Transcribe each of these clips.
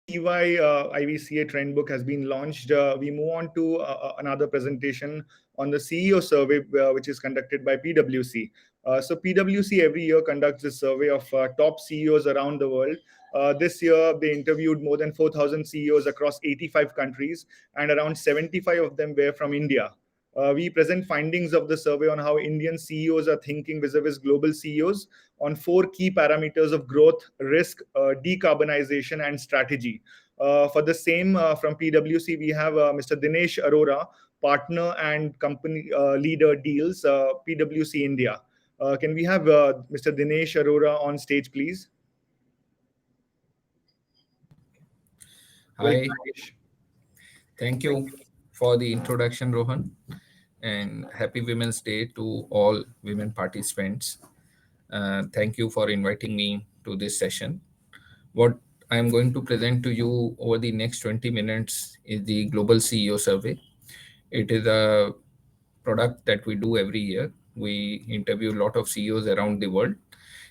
EY IVCA trend book has been launched, we move on to another presentation on the CEO survey, which is conducted by PwC. So PwC every year conducts this survey of top CEOs around the world. This year, they interviewed more than 4,000 CEOs across 85 countries, and around 75 of them were from India. We present findings of the survey on how Indian CEOs are thinking vis-a-vis global CEOs on four key parameters of growth, risk, decarbonization, and strategy. For the same, from PwC, we have Mr. Dinesh Arora, partner and company leader deals, PwC India. Can we have Mr. Dinesh Arora on stage, please? Hi, thank you for the introduction, Rohan, and happy Women's Day to all women participants. Thank you for inviting me to this session. What I am going to present to you over the next 20 minutes is the Global CEO Survey. It is a product that we do every year. We interview a lot of CEOs around the world.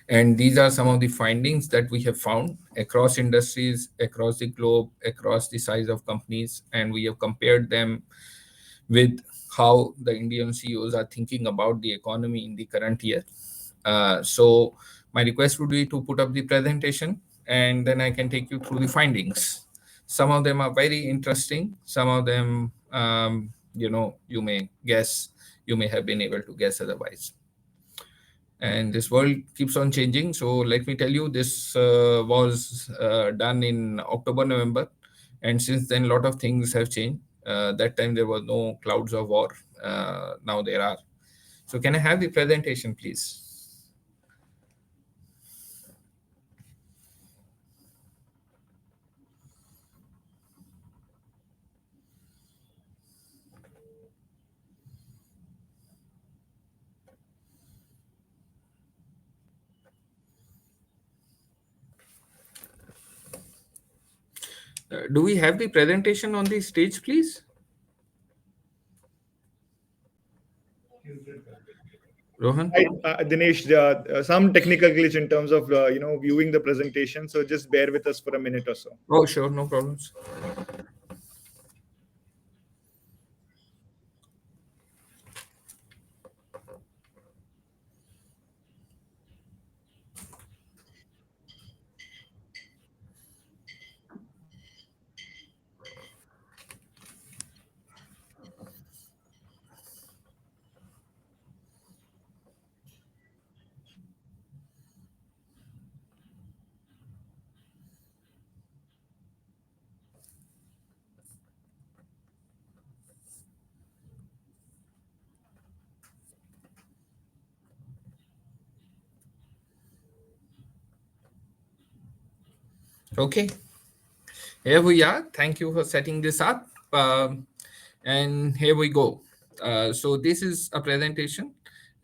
And these are some of the findings that we have found across industries, across the globe, across the size of companies. And we have compared them with how the Indian CEOs are thinking about the economy in the current year. So my request would be to put up the presentation, and then I can take you through the findings. Some of them are very interesting. Some of them, you may guess, you may have been able to guess otherwise. And this world keeps on changing. So let me tell you, this was done in October, November. And since then, a lot of things have changed. That time, there was no clouds of war. Now there are. So can I have the presentation, please? Do we have the presentation on the stage, please? Rohan? Dinesh, some technical glitch in terms of viewing the presentation. So just bear with us for a minute or so. Oh, sure, no problems. Okay, here we are. Thank you for setting this up. And here we go. So this is a presentation,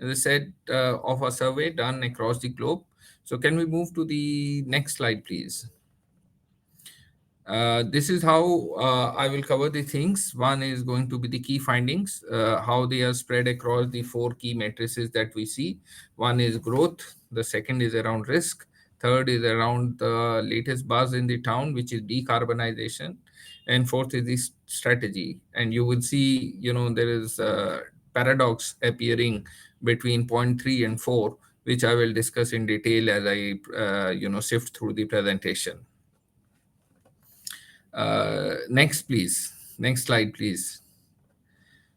as I said, of a survey done across the globe. So can we move to the next slide, please? This is how I will cover the things. One is going to be the key findings, how they are spread across the four key matrices that we see. One is growth. The second is around risk. Third is around the latest buzz in the town, which is decarbonization. And fourth is the strategy. And you will see, there is a paradox appearing between point 3 and 4, which I will discuss in detail as I, sift through the presentation. Next, please. Next slide, please.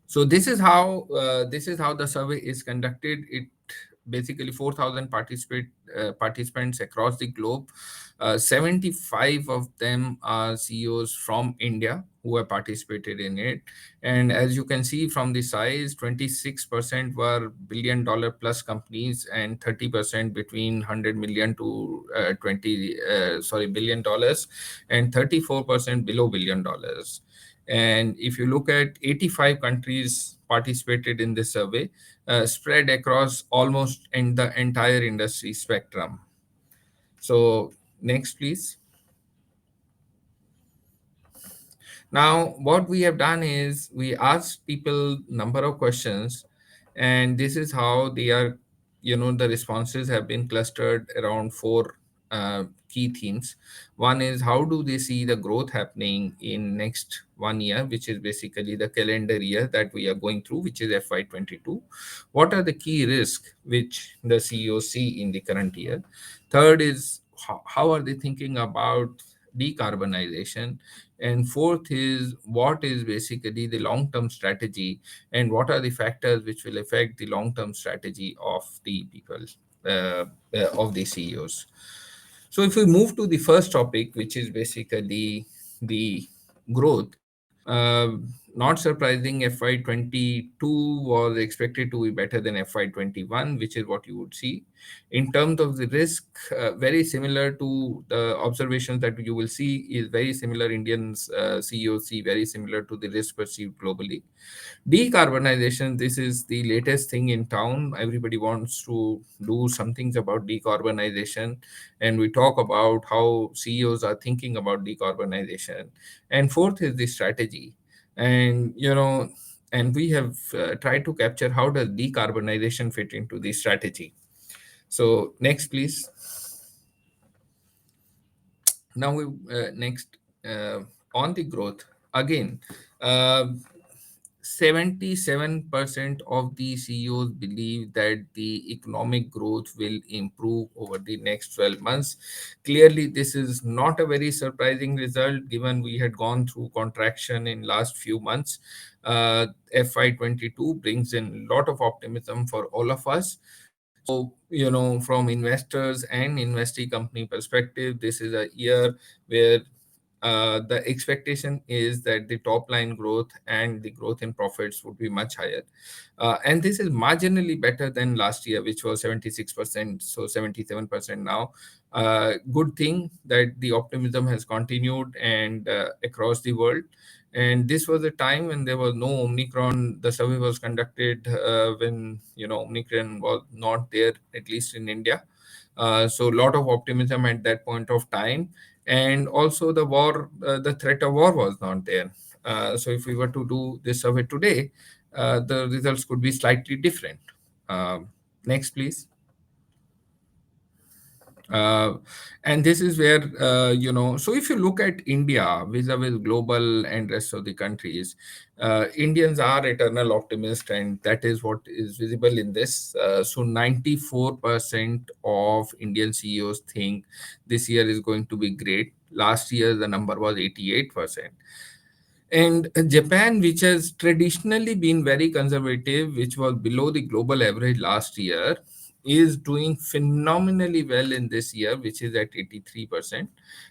So this is how the survey is conducted. It basically 4,000 participants across the globe. 75 of them are CEOs from India who have participated in it. And as you can see from the size, 26% were billion-dollar plus companies and 30% between 100 million to billion dollars, and 34% below $1 billion. And if you look at 85 countries participated in this survey, spread across almost in the entire industry spectrum. So next, please. Now, what we have done is we asked people number of questions, and this is how they are, the responses have been clustered around four key themes. One is how do they see the growth happening in next 1 year, which is basically the calendar year that we are going through, which is FY22. What are the key risks which the CEOs see in the current year? Third is how are they thinking about decarbonization? And fourth is what is basically the long term strategy, and what are the factors which will affect the long term strategy of the people, of the CEOs. So if we move to the first topic, which is basically the growth, uh, not surprising, FY22 was expected to be better than FY21, which is what you would see. In terms of the risk, very similar to the observations that you will see is very similar. Indians CEOs see very similar to the risk perceived globally. Decarbonization, this is the latest thing in town. Everybody wants to do some things about decarbonization, and we talk about how CEOs are thinking about decarbonization. And fourth is the strategy. And and we have tried to capture how does decarbonization fit into the strategy. So next, please. Now we next on the growth again. Uh, 77% of the CEOs believe that the economic growth will improve over the next 12 months. Clearly, this is not a very surprising result given we had gone through contraction in last few months. FY22 brings in a lot of optimism for all of us. So, from investors and investee company perspective, this is a year where the expectation is that the top line growth and the growth in profits would be much higher. And this is marginally better than last year, which was 76%, so 77% now. Good thing that the optimism has continued and across the world. And this was a time when there was no Omicron. The survey was conducted when Omicron was not there, at least in India. So a lot of optimism at that point of time, and also the threat of war was not there. So if we were to do this survey today, the results could be slightly different. Next, please. Uh, and this is where so if you look at India vis-a-vis global and rest of the countries, Indians are eternal optimists, and that is what is visible in this. So 94% of Indian CEOs think this year is going to be great. Last year the number was 88%. And Japan, which has traditionally been very conservative, which was below the global average last year, is doing phenomenally well in this year, which is at 83%.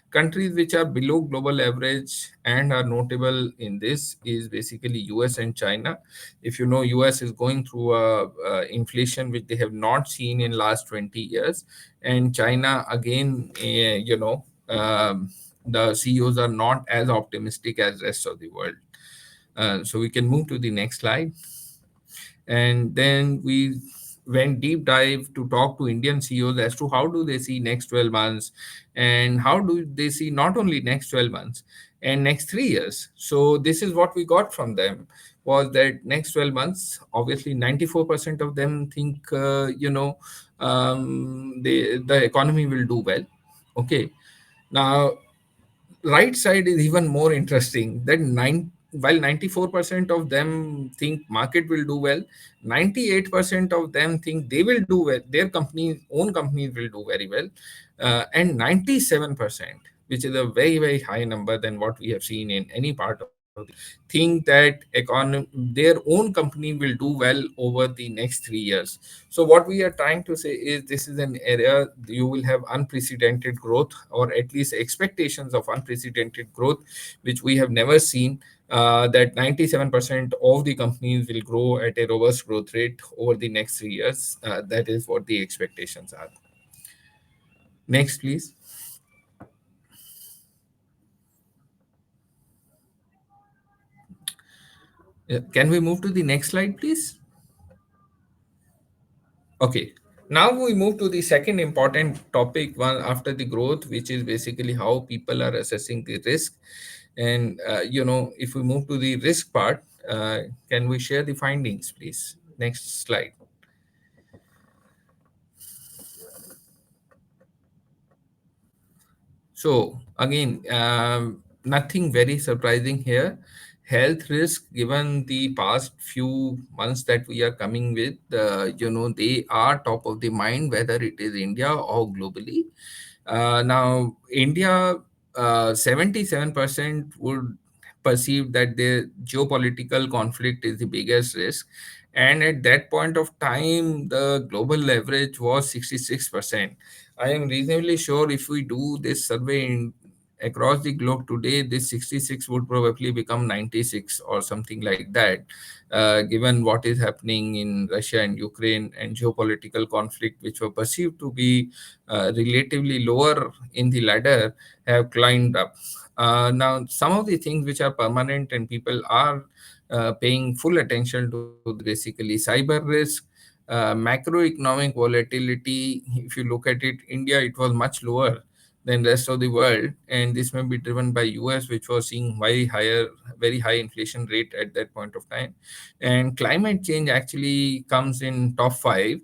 Countries which are below global average and are notable in this is basically US and China. If you know, US is going through a inflation which they have not seen in last 20 years. And China, again, the CEOs are not as optimistic as rest of the world. So we can move to the next slide. And then we went deep dive to talk to Indian CEOs as to how do they see next 12 months, and how do they see not only next 12 months and next 3 years. So this is what we got from them, was that next 12 months, obviously 94% of them think, the economy will do well. Okay. Now, right side is even more interesting, that while 94% of them think market will do well, 98% of them think they will do well, their own companies will do very well. And 97%, which is a very, very high number than what we have seen in any part of the world, think that their own company will do well over the next 3 years. So what we are trying to say is this is an area you will have unprecedented growth, or at least expectations of unprecedented growth, which we have never seen. That 97% of the companies will grow at a robust growth rate over the next 3 years. That is what the expectations are. Next, please. Can we move to the next slide, please? Okay. Now we move to the second important topic, one after the growth, which is basically how people are assessing the risk. And if we move to the risk part, can we share the findings, please? Next slide. So again, nothing very surprising here. Health risk, given the past few months that we are coming with, they are top of the mind, whether it is India or globally. Now, India, 77% would perceive that the geopolitical conflict is the biggest risk. And at that point of time, the global leverage was 66%. I am reasonably sure if we do this survey across the globe today, this 66 would probably become 96 or something like that, given what is happening in Russia and Ukraine and geopolitical conflict, which were perceived to be relatively lower in the ladder, have climbed up. Now, some of the things which are permanent and people are paying full attention to is basically cyber risk, macroeconomic volatility. If you look at it, India, it was much lower than rest of the world, and this may be driven by US, which was seeing very high inflation rate at that point of time. And climate change actually comes in top five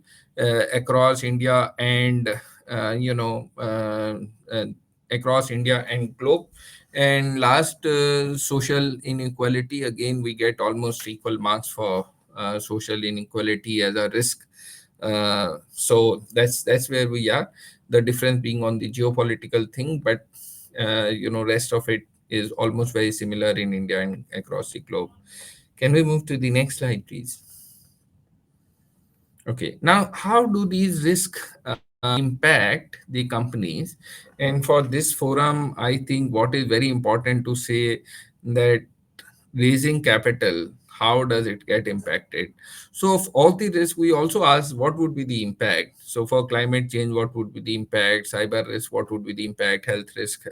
across India and uh, you know uh, uh, across India and globe. And last, social inequality. Again, we get almost equal marks for social inequality as a risk. So that's where we are. The difference being on the geopolitical thing, but rest of it is almost very similar in India and across the globe. Can we move to the next slide, please? Okay. Now, how do these risks impact the companies? And for this forum, I think what is very important to say that raising capital, how does it get impacted? So, of all the risks, we also ask what would be the impact. So, for climate change, what would be the impact? Cyber risk, what would be the impact? Health risk.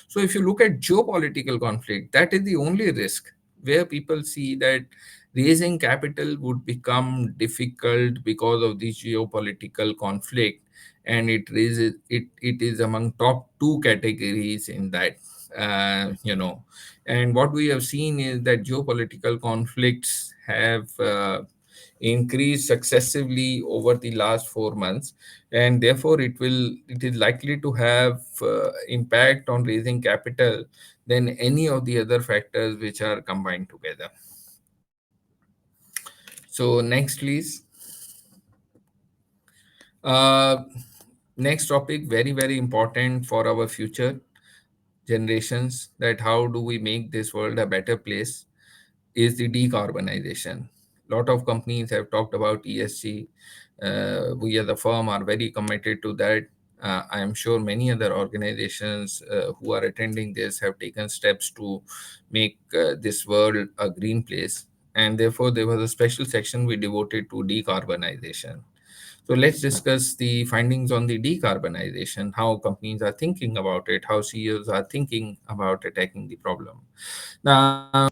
So, if you look at geopolitical conflict, that is the only risk where people see that raising capital would become difficult because of the geopolitical conflict, and it is among top two categories in that. And what we have seen is that geopolitical conflicts have increased successively over the last 4 months, and therefore it is likely to have impact on raising capital than any of the other factors which are combined together. So next, please. Uh, Next topic, very very important for our future generations. That how do we make this world a better place? Is the decarbonization. Lot of companies have talked about ESG. We as a firm are very committed to that. I am sure many other organizations who are attending this have taken steps to make this world a green place. And therefore, there was a special section we devoted to decarbonization. So let's discuss the findings on the decarbonization, how companies are thinking about it, how CEOs are thinking about attacking the problem. Now,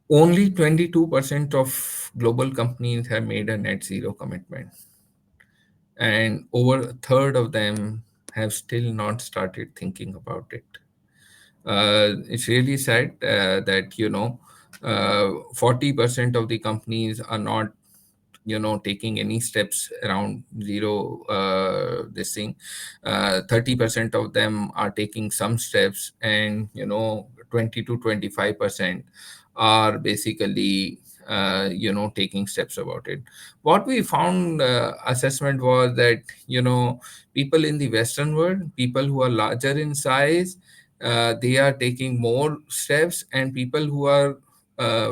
only 22% of global companies have made a net zero commitment, and over a third of them have still not started thinking about it. It's really sad that 40% of the companies are not taking any steps around zero this thing. 30% of them are taking some steps, and 20 to 25% are basically taking steps about it. What we found assessment was that people in the Western world, people who are larger in size, they are taking more steps, and people who are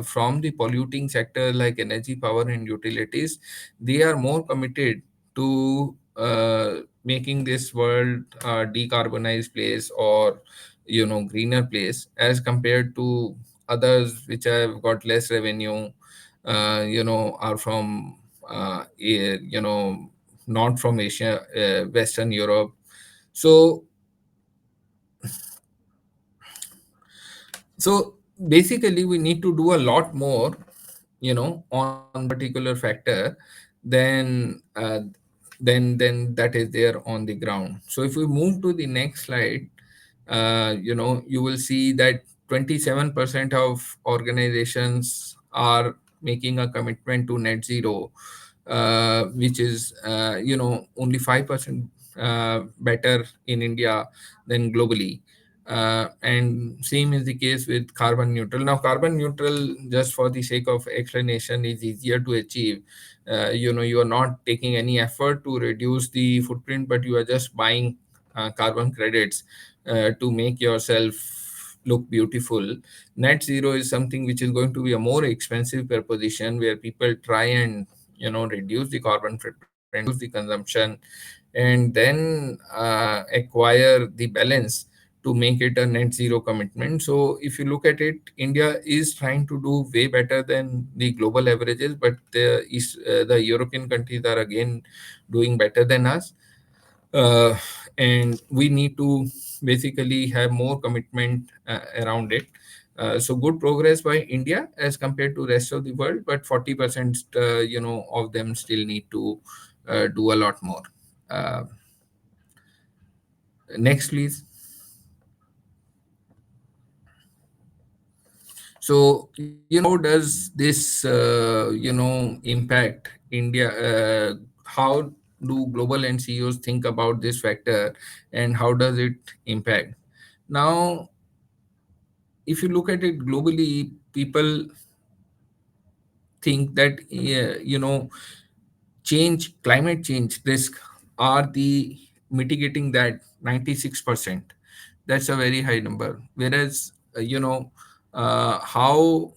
from the polluting sector like energy, power, and utilities, they are more committed to making this world a decarbonized place or greener place as compared to others which have got less revenue, are from not from Asia, Western Europe. So So basically, we need to do a lot more, on that particular factor than that is there on the ground. So if we move to the next slide, you will see that 27% of organizations are making a commitment to net zero, which is only 5% better in India than globally. And same is the case with carbon neutral. Now, carbon neutral, just for the sake of explanation, is easier to achieve. You are not taking any effort to reduce the footprint, but you are just buying carbon credits to make yourself look beautiful. Net zero is something which is going to be a more expensive proposition, where people try and reduce the carbon footprint, reduce the consumption, and then acquire the balance to make it a net zero commitment. So if you look at it, India is trying to do way better than the global averages, but the European countries are again doing better than us. uh, and we need to basically have more commitment around it. So good progress by India as compared to rest of the world, but 40% of them still need to do a lot more. uh, Next, please. So, how does this, impact India? How do global NCOs think about this factor, and how does it impact? Now, if you look at it globally, people think that, climate change risk are the mitigating that 96%. That's a very high number. Whereas, how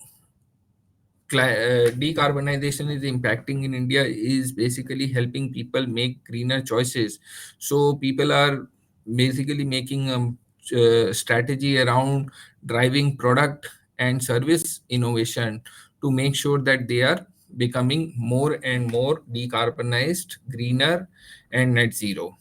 decarbonization is impacting in India is basically helping people make greener choices. So people are basically making a strategy around driving product and service innovation to make sure that they are becoming more and more decarbonized, greener, and net zero.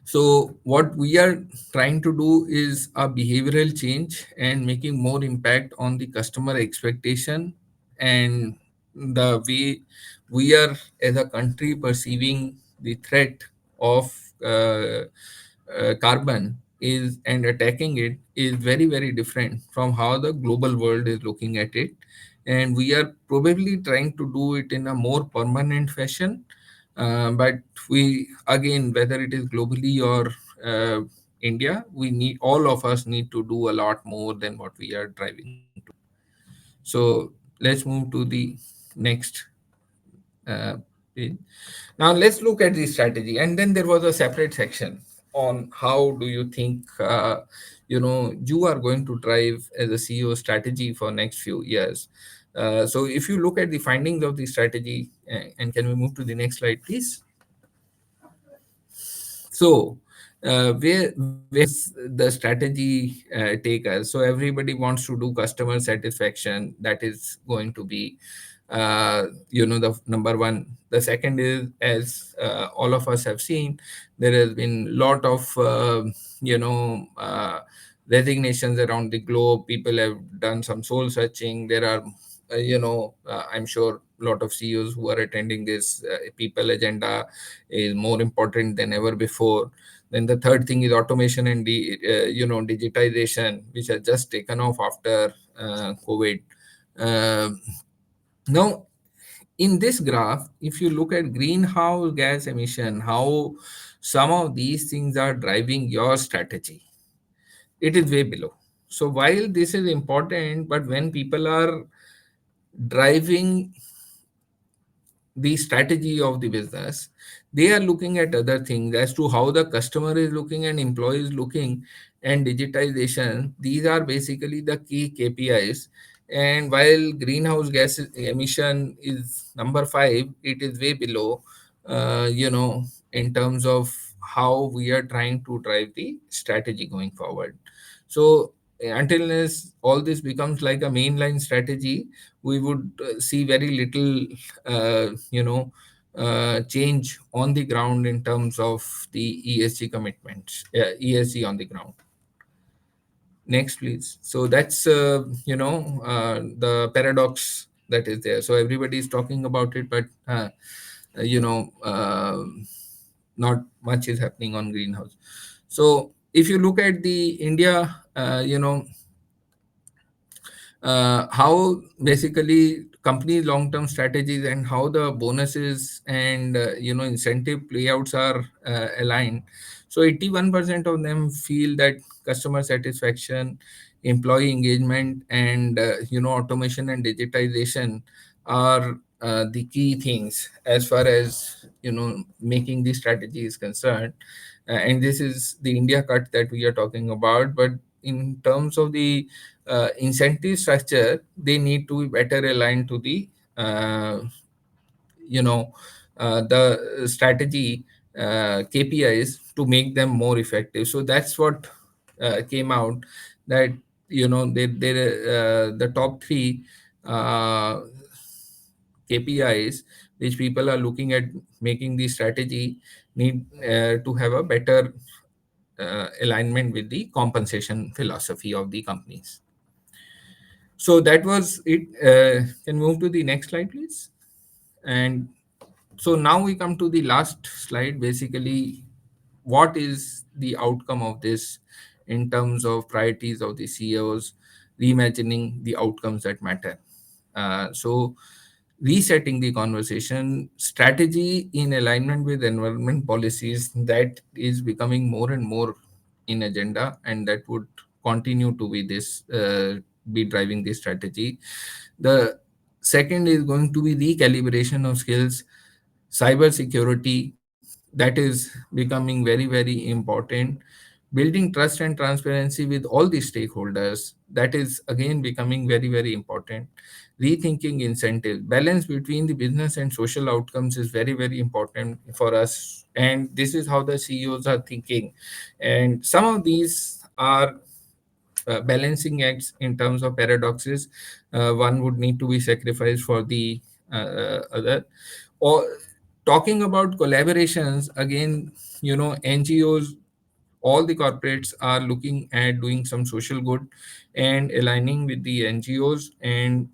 So what we are trying to do is a behavioral change and making more impact on the customer expectation, and the way we are as a country perceiving the threat of carbon is, and attacking it is very, very different from how the global world is looking at it. And we are probably trying to do it in a more permanent fashion. But we, again, whether it is globally or India, we need, all of us need to do a lot more than what we are driving to. So let's move to the next uh, page. Now let's look at the strategy, and then there was a separate section on how do you think you are going to drive as a CEO strategy for next few years. So if you look at the findings of the strategy, and can we move to the next slide, please? So, where does the strategy take us? So everybody wants to do customer satisfaction. That is going to be, the number one. The second is, as all of us have seen, there has been lot of, you know, uh, resignations around the globe. People have done some soul searching. There are, I'm sure a lot of CEOs who are attending this people agenda is more important than ever before. Then the third thing is automation and digitization, which has just taken off after COVID. Uh, Now, in this graph, if you look at greenhouse gas emission, how some of these things are driving your strategy, it is way below. So while this is important, but when people are driving the strategy of the business, they are looking at other things as to how the customer is looking and employee is looking, and digitization. These are basically the key KPIs. And while greenhouse gas emission is number five, it is way below, in terms of how we are trying to drive the strategy going forward. So until unless all this becomes like a mainline strategy, we would see very little change on the ground in terms of the ESG commitments, ESG on the ground. Next, please. So that's the paradox that is there. So everybody is talking about it, but you know not much is happening on greenhouse. So if you look at the India, how basically company's long-term strategies and how the bonuses and incentive payouts are aligned. So 81% of them feel that customer satisfaction, employee engagement, and automation and digitization are the key things as far as making the strategy is concerned. And this is the India cut that we are talking about. But in terms of the incentive structure, they need to be better aligned to the uh, you know the strategy KPIs to make them more effective. So that's what came out, that the top three uh, KPIs which people are looking at making the strategy need to have a better alignment with the compensation philosophy of the companies. So that was it. Can move to the next slide, please. And so now we come to the last slide. Basically, what is the outcome of this in terms of priorities of the CEOs, reimagining the outcomes that matter? So resetting the conversation, strategy in alignment with environment policies, that is becoming more and more in agenda, and that would continue to be this be driving this strategy. The second is going to be recalibration of skills, cyber security, that is becoming very, very important. Building trust and transparency with all the stakeholders, that is again becoming very, very important. Rethinking incentives, balance between the business and social outcomes is very, very important for us, and this is how the CEOs are thinking. And some of these are balancing acts in terms of paradoxes. One would need to be sacrificed for the other. Or talking about collaborations, again, NGOs, all the corporates are looking at doing some social good and aligning with the NGOs and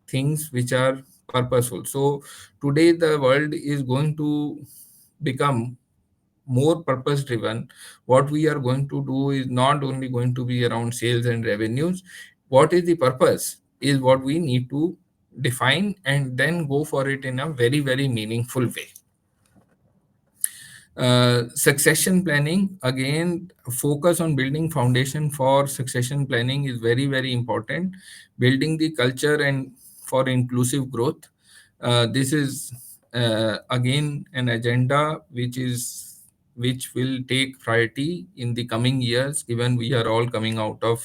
things which are purposeful. So today the world is going to become more purpose driven. What we are going to do is not only going to be around sales and revenues. What is the purpose is what we need to define and then go for it in a very, very meaningful way. Succession planning, again, focus on building foundation for succession planning is very, very important. Building the culture and for inclusive growth, this is again an agenda which will take priority in the coming years. Given we are all coming out of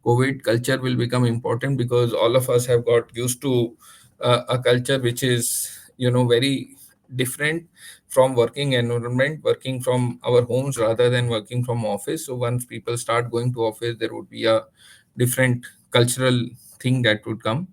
COVID, culture will become important because all of us have got used to a culture which is very different from working environment, working from our homes rather than working from office. So once people start going to office, there would be a different cultural thing that would come.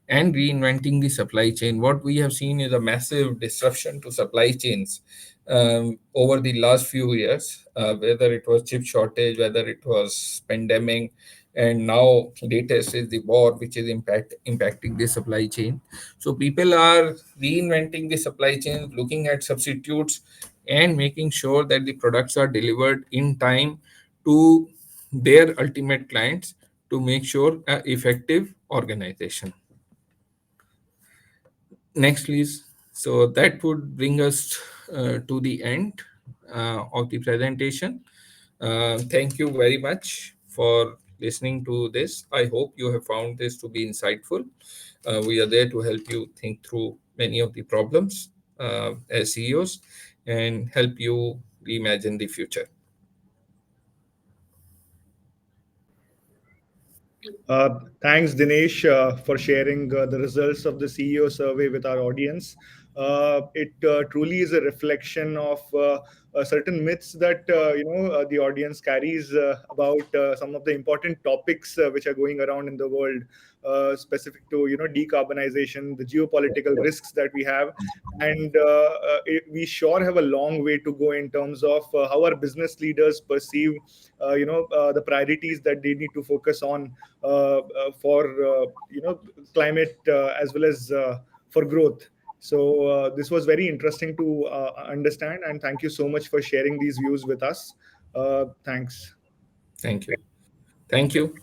And reinventing the supply chain, what we have seen is a massive disruption to supply chains over the last few years, whether it was chip shortage, whether it was pandemic, and now latest is the war, which is impacting the supply chain. So people are reinventing the supply chain, looking at substitutes, and making sure that the products are delivered in time to their ultimate clients to make sure effective organization. Next, please. So that would bring us to the end of the presentation. Thank you very much for listening to this. I hope you have found this to be insightful. We are there to help you think through many of the problems as CEOs and help you reimagine the future. Thanks, Dinesh, for sharing the results of the CEO survey with our audience. It truly is a reflection of certain myths that the audience carries about some of the important topics which are going around in the world, specific to decarbonization, the geopolitical risks that we have, and we sure have a long way to go in terms of how our business leaders perceive, the priorities that they need to focus on for climate as well as for growth. So this was very interesting to understand, and thank you so much for sharing these views with us. Thanks. Thank you. Thank you.